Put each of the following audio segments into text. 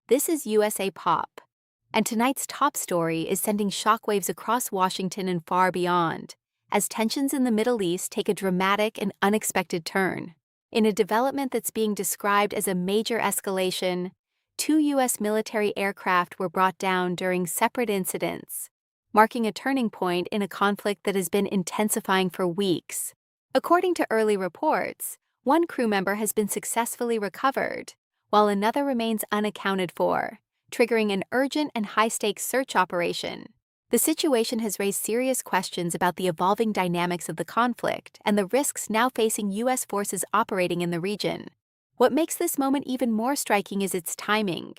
This is USA Pop, and tonight's top story is sending shockwaves across Washington and far beyond, as tensions in the Middle East take a dramatic and unexpected turn. In a development that's being described as a major escalation, 2 U.S. military aircraft were brought down during separate incidents, marking a turning point in a conflict that has been intensifying for weeks. According to early reports, one crew member has been successfully recovered, while another remains unaccounted for, triggering an urgent and high-stakes search operation. The situation has raised serious questions about the evolving dynamics of the conflict and the risks now facing U.S. forces operating in the region. What makes this moment even more striking is its timing,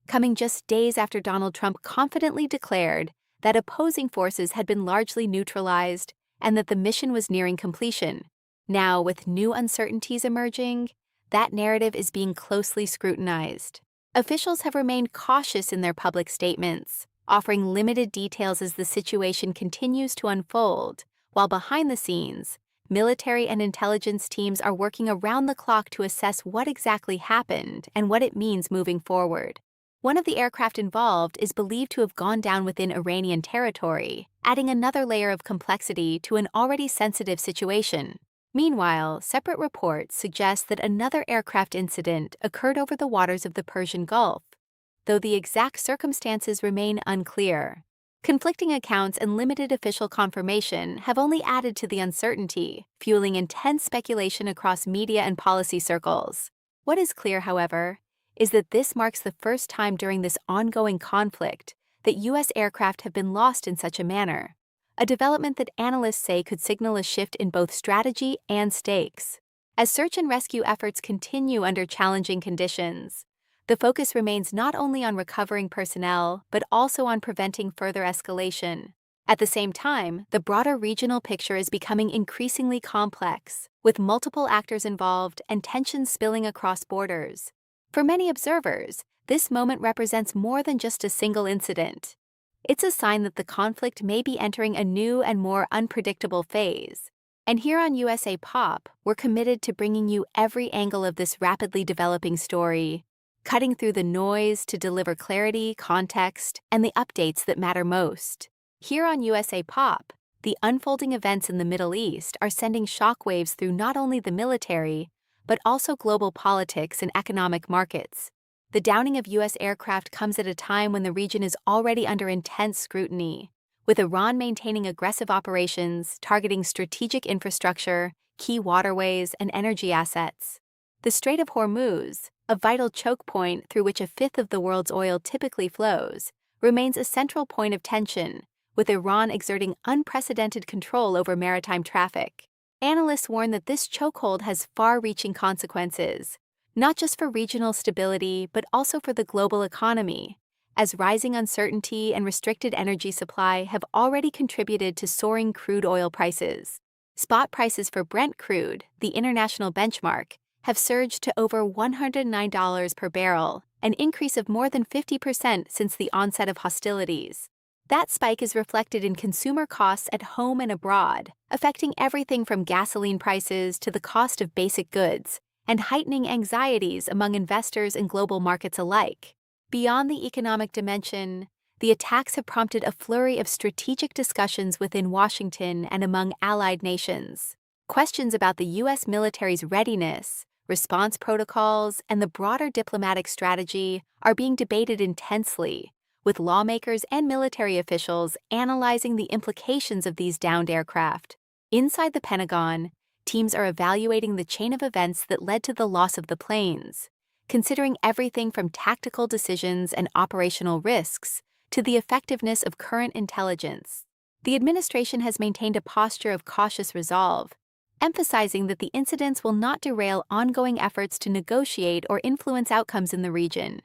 coming just days after Donald Trump confidently declared that opposing forces had been largely neutralized and that the mission was nearing completion. Now, with new uncertainties emerging, that narrative is being closely scrutinized. Officials have remained cautious in their public statements, offering limited details as the situation continues to unfold, while behind the scenes, military and intelligence teams are working around the clock to assess what exactly happened and what it means moving forward. One of the aircraft involved is believed to have gone down within Iranian territory, adding another layer of complexity to an already sensitive situation. Meanwhile, separate reports suggest that another aircraft incident occurred over the waters of the Persian Gulf, though the exact circumstances remain unclear. Conflicting accounts and limited official confirmation have only added to the uncertainty, fueling intense speculation across media and policy circles. What is clear, however, is that this marks the first time during this ongoing conflict that U.S. aircraft have been lost in such a manner, a development that analysts say could signal a shift in both strategy and stakes. As search and rescue efforts continue under challenging conditions, the focus remains not only on recovering personnel but also on preventing further escalation. At the same time, the broader regional picture is becoming increasingly complex, with multiple actors involved and tensions spilling across borders. For many observers, this moment represents more than just a single incident. It's a sign that the conflict may be entering a new and more unpredictable phase. And here on USA Pop, we're committed to bringing you every angle of this rapidly developing story, cutting through the noise to deliver clarity, context, and the updates that matter most. Here on USA Pop, the unfolding events in the Middle East are sending shockwaves through not only the military, but also global politics and economic markets. The downing of U.S. aircraft comes at a time when the region is already under intense scrutiny, with Iran maintaining aggressive operations targeting strategic infrastructure, key waterways, and energy assets. The Strait of Hormuz, a vital choke point through which a fifth of the world's oil typically flows, remains a central point of tension, with Iran exerting unprecedented control over maritime traffic. Analysts warn that this chokehold has far-reaching consequences, not just for regional stability but also for the global economy, as rising uncertainty and restricted energy supply have already contributed to soaring crude oil prices. Spot prices for Brent crude, the international benchmark, have surged to over $109 per barrel, an increase of more than 50% since the onset of hostilities. That spike is reflected in consumer costs at home and abroad, affecting everything from gasoline prices to the cost of basic goods, and heightening anxieties among investors and global markets alike. Beyond the economic dimension, the attacks have prompted a flurry of strategic discussions within Washington and among allied nations. Questions about the U.S. military's readiness, response protocols, and the broader diplomatic strategy are being debated intensely, with lawmakers and military officials analyzing the implications of these downed aircraft. Inside the Pentagon, teams are evaluating the chain of events that led to the loss of the planes, considering everything from tactical decisions and operational risks to the effectiveness of current intelligence. The administration has maintained a posture of cautious resolve, emphasizing that the incidents will not derail ongoing efforts to negotiate or influence outcomes in the region,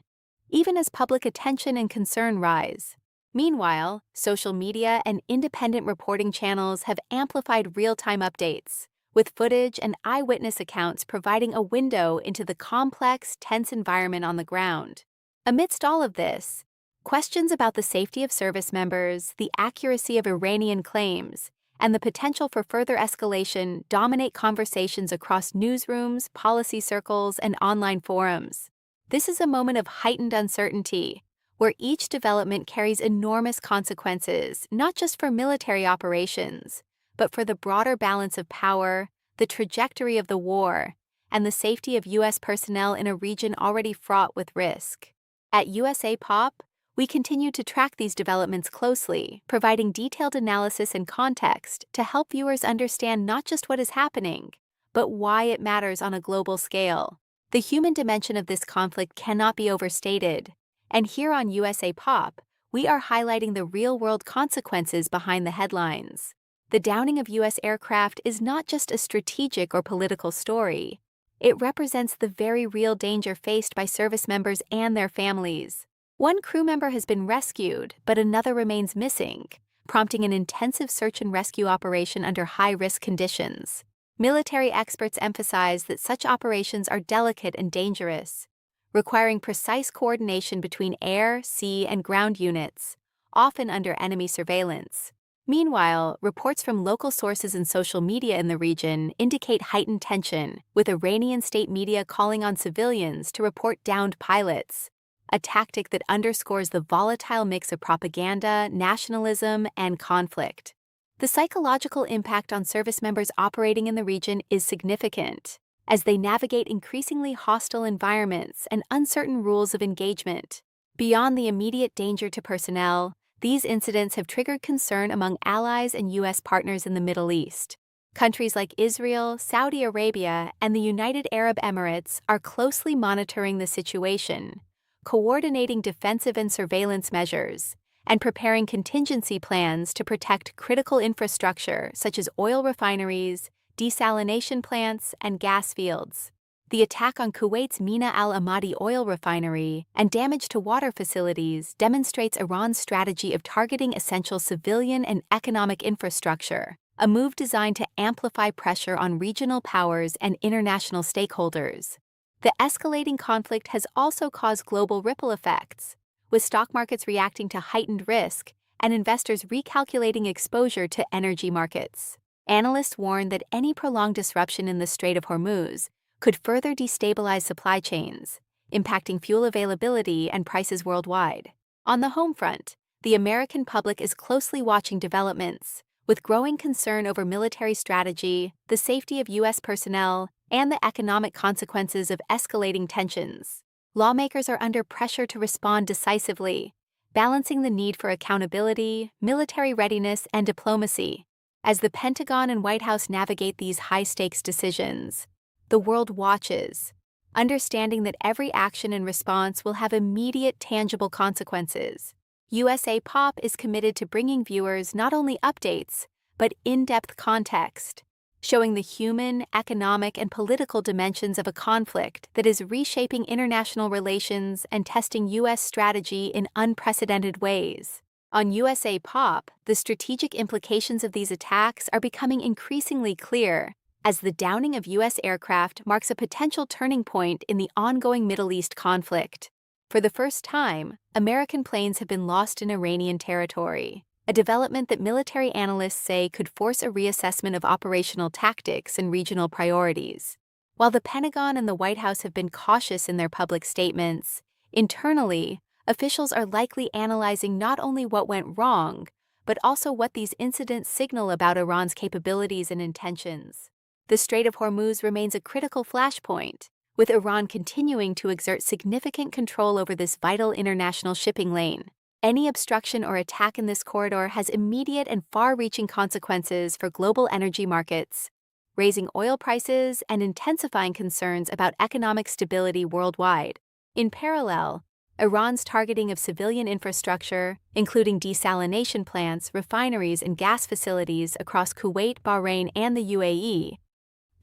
even as public attention and concern rise. Meanwhile, social media and independent reporting channels have amplified real-time updates, with footage and eyewitness accounts providing a window into the complex, tense environment on the ground. Amidst all of this, questions about the safety of service members, the accuracy of Iranian claims, and the potential for further escalation dominate conversations across newsrooms, policy circles, and online forums. This is a moment of heightened uncertainty, where each development carries enormous consequences, not just for military operations, but for the broader balance of power, the trajectory of the war, and the safety of U.S. personnel in a region already fraught with risk. At USA Pop, we continue to track these developments closely, providing detailed analysis and context to help viewers understand not just what is happening, but why it matters on a global scale. The human dimension of this conflict cannot be overstated, and here on USA Pop, we are highlighting the real-world consequences behind the headlines. The downing of U.S. aircraft is not just a strategic or political story. It represents the very real danger faced by service members and their families. One crew member has been rescued, but another remains missing, prompting an intensive search and rescue operation under high-risk conditions. Military experts emphasize that such operations are delicate and dangerous, requiring precise coordination between air, sea, and ground units, often under enemy surveillance. Meanwhile, reports from local sources and social media in the region indicate heightened tension, with Iranian state media calling on civilians to report downed pilots, a tactic that underscores the volatile mix of propaganda, nationalism, and conflict. The psychological impact on service members operating in the region is significant, as they navigate increasingly hostile environments and uncertain rules of engagement. Beyond the immediate danger to personnel, these incidents have triggered concern among allies and U.S. partners in the Middle East. Countries like Israel, Saudi Arabia, and the United Arab Emirates are closely monitoring the situation, coordinating defensive and surveillance measures, and preparing contingency plans to protect critical infrastructure such as oil refineries, desalination plants, and gas fields. The attack on Kuwait's Mina al-Ahmadi oil refinery and damage to water facilities demonstrates Iran's strategy of targeting essential civilian and economic infrastructure, a move designed to amplify pressure on regional powers and international stakeholders. The escalating conflict has also caused global ripple effects, with stock markets reacting to heightened risk and investors recalculating exposure to energy markets. Analysts warn that any prolonged disruption in the Strait of Hormuz could further destabilize supply chains, impacting fuel availability and prices worldwide. On the home front, the American public is closely watching developments, with growing concern over military strategy, the safety of U.S. personnel, and the economic consequences of escalating tensions. Lawmakers are under pressure to respond decisively, balancing the need for accountability, military readiness, and diplomacy. As the Pentagon and White House navigate these high-stakes decisions, the world watches, understanding that every action and response will have immediate, tangible consequences. USA Pop is committed to bringing viewers not only updates, but in-depth context, showing the human, economic, and political dimensions of a conflict that is reshaping international relations and testing U.S. strategy in unprecedented ways. On USA Pop, the strategic implications of these attacks are becoming increasingly clear, as the downing of U.S. aircraft marks a potential turning point in the ongoing Middle East conflict. For the first time, American planes have been lost in Iranian territory, a development that military analysts say could force a reassessment of operational tactics and regional priorities. While the Pentagon and the White House have been cautious in their public statements, internally, officials are likely analyzing not only what went wrong, but also what these incidents signal about Iran's capabilities and intentions. The Strait of Hormuz remains a critical flashpoint, with Iran continuing to exert significant control over this vital international shipping lane. Any obstruction or attack in this corridor has immediate and far-reaching consequences for global energy markets, raising oil prices and intensifying concerns about economic stability worldwide. In parallel, Iran's targeting of civilian infrastructure, including desalination plants, refineries, and gas facilities across Kuwait, Bahrain, and the UAE,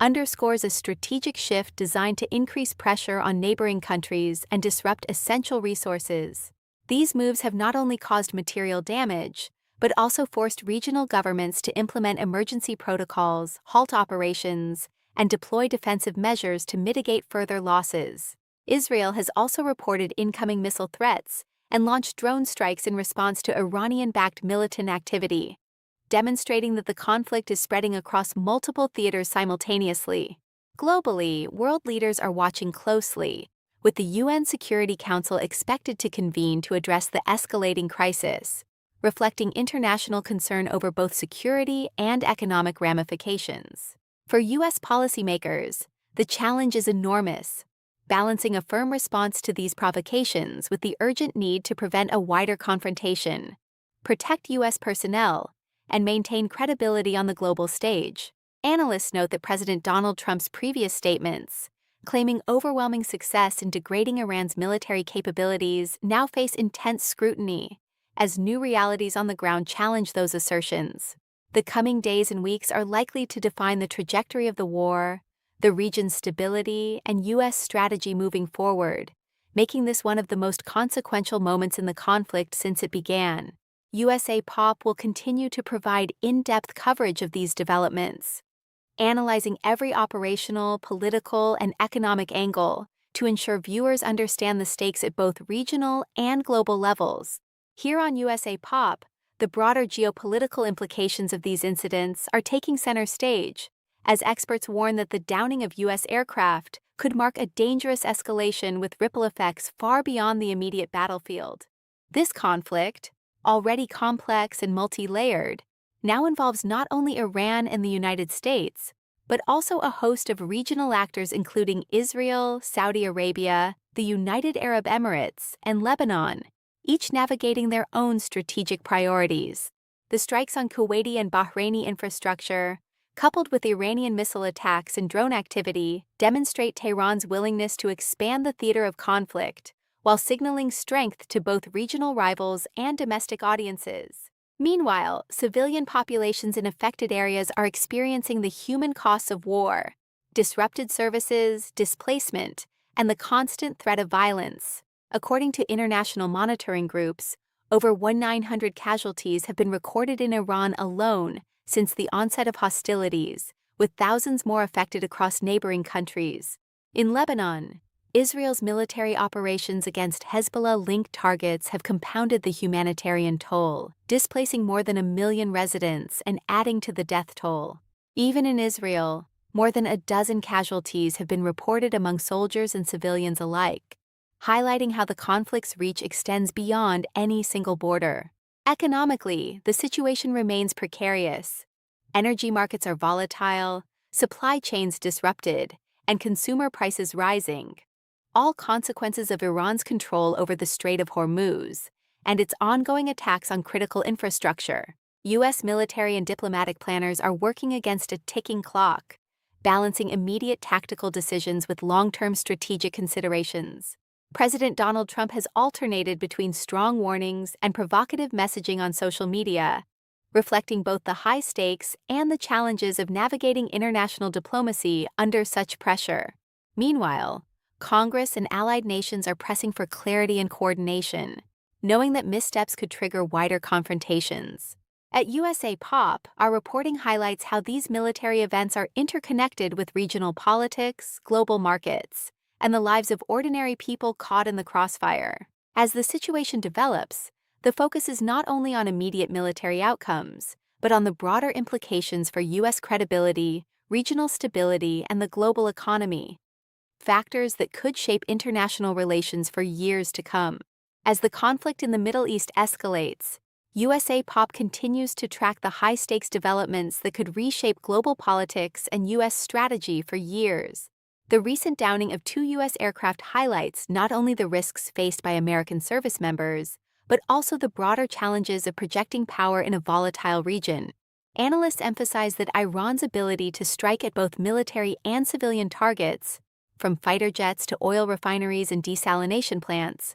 underscores a strategic shift designed to increase pressure on neighboring countries and disrupt essential resources. These moves have not only caused material damage, but also forced regional governments to implement emergency protocols, halt operations, and deploy defensive measures to mitigate further losses. Israel has also reported incoming missile threats and launched drone strikes in response to Iranian-backed militant activity, demonstrating that the conflict is spreading across multiple theaters simultaneously. Globally, world leaders are watching closely, with the UN Security Council expected to convene to address the escalating crisis, reflecting international concern over both security and economic ramifications. For U.S. policymakers, the challenge is enormous, balancing a firm response to these provocations with the urgent need to prevent a wider confrontation, protect U.S. personnel, and maintain credibility on the global stage. Analysts note that President Donald Trump's previous statements, claiming overwhelming success in degrading Iran's military capabilities, now face intense scrutiny, as new realities on the ground challenge those assertions. The coming days and weeks are likely to define the trajectory of the war, the region's stability, and U.S. strategy moving forward, making this one of the most consequential moments in the conflict since it began. USA Pop will continue to provide in-depth coverage of these developments, analyzing every operational, political, and economic angle to ensure viewers understand the stakes at both regional and global levels. Here on USA Pop, the broader geopolitical implications of these incidents are taking center stage, as experts warn that the downing of U.S. aircraft could mark a dangerous escalation with ripple effects far beyond the immediate battlefield. This conflict, already complex and multi-layered, now involves not only Iran and the United States, but also a host of regional actors including Israel, Saudi Arabia, the United Arab Emirates, and Lebanon, each navigating their own strategic priorities. The strikes on Kuwaiti and Bahraini infrastructure, coupled with Iranian missile attacks and drone activity, demonstrate Tehran's willingness to expand the theater of conflict, while signaling strength to both regional rivals and domestic audiences. Meanwhile, civilian populations in affected areas are experiencing the human costs of war, disrupted services, displacement, and the constant threat of violence. According to international monitoring groups, over 1,900 casualties have been recorded in Iran alone since the onset of hostilities, with thousands more affected across neighboring countries. In Lebanon, Israel's military operations against Hezbollah-linked targets have compounded the humanitarian toll, displacing more than 1 million residents and adding to the death toll. Even in Israel, more than a dozen casualties have been reported among soldiers and civilians alike, highlighting how the conflict's reach extends beyond any single border. Economically, the situation remains precarious. Energy markets are volatile, supply chains disrupted, and consumer prices rising, all consequences of Iran's control over the Strait of Hormuz and its ongoing attacks on critical infrastructure. U.S. military and diplomatic planners are working against a ticking clock, balancing immediate tactical decisions with long-term strategic considerations. President Donald Trump has alternated between strong warnings and provocative messaging on social media, reflecting both the high stakes and the challenges of navigating international diplomacy under such pressure. Meanwhile, Congress and allied nations are pressing for clarity and coordination, knowing that missteps could trigger wider confrontations. At USA Pop, our reporting highlights how these military events are interconnected with regional politics, global markets, and the lives of ordinary people caught in the crossfire. As the situation develops, the focus is not only on immediate military outcomes, but on the broader implications for U.S. credibility, regional stability, and the global economy, factors that could shape international relations for years to come. As the conflict in the Middle East escalates, USA Pop continues to track the high-stakes developments that could reshape global politics and U.S. strategy for years. The recent downing of 2 U.S. aircraft highlights not only the risks faced by American service members, but also the broader challenges of projecting power in a volatile region. Analysts emphasize that Iran's ability to strike at both military and civilian targets, from fighter jets to oil refineries and desalination plants,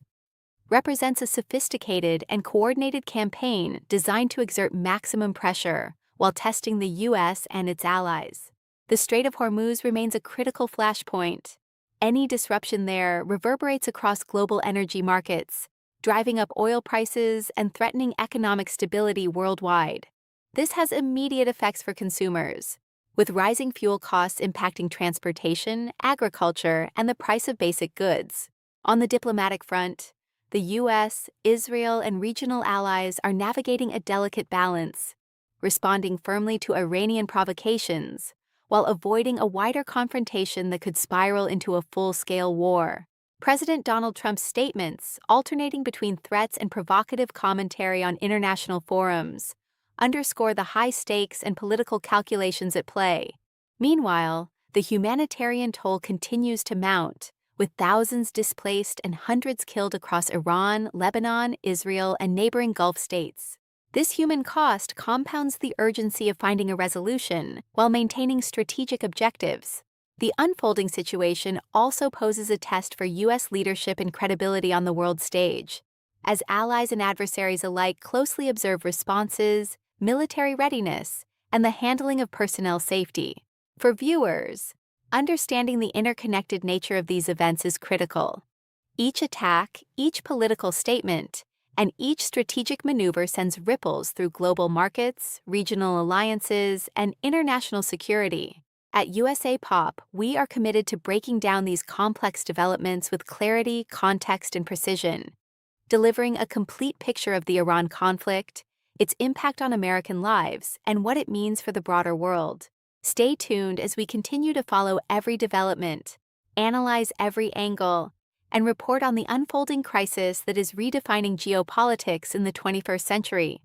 represents a sophisticated and coordinated campaign designed to exert maximum pressure while testing the U.S. and its allies. The Strait of Hormuz remains a critical flashpoint. Any disruption there reverberates across global energy markets, driving up oil prices and threatening economic stability worldwide. This has immediate effects for consumers, with rising fuel costs impacting transportation, agriculture, and the price of basic goods. On the diplomatic front, the U.S., Israel, and regional allies are navigating a delicate balance, responding firmly to Iranian provocations, while avoiding a wider confrontation that could spiral into a full-scale war. President Donald Trump's statements, alternating between threats and provocative commentary on international forums, underscore the high stakes and political calculations at play. Meanwhile, the humanitarian toll continues to mount, with thousands displaced and hundreds killed across Iran, Lebanon, Israel, and neighboring Gulf states. This human cost compounds the urgency of finding a resolution while maintaining strategic objectives. The unfolding situation also poses a test for U.S. leadership and credibility on the world stage, as allies and adversaries alike closely observe responses, military readiness, and the handling of personnel safety. For viewers, understanding the interconnected nature of these events is critical. Each attack, each political statement, and each strategic maneuver sends ripples through global markets, regional alliances, and international security. At USA Pop, we are committed to breaking down these complex developments with clarity, context, and precision, delivering a complete picture of the Iran conflict, its impact on American lives, and what it means for the broader world. Stay tuned as we continue to follow every development, analyze every angle, and report on the unfolding crisis that is redefining geopolitics in the 21st century.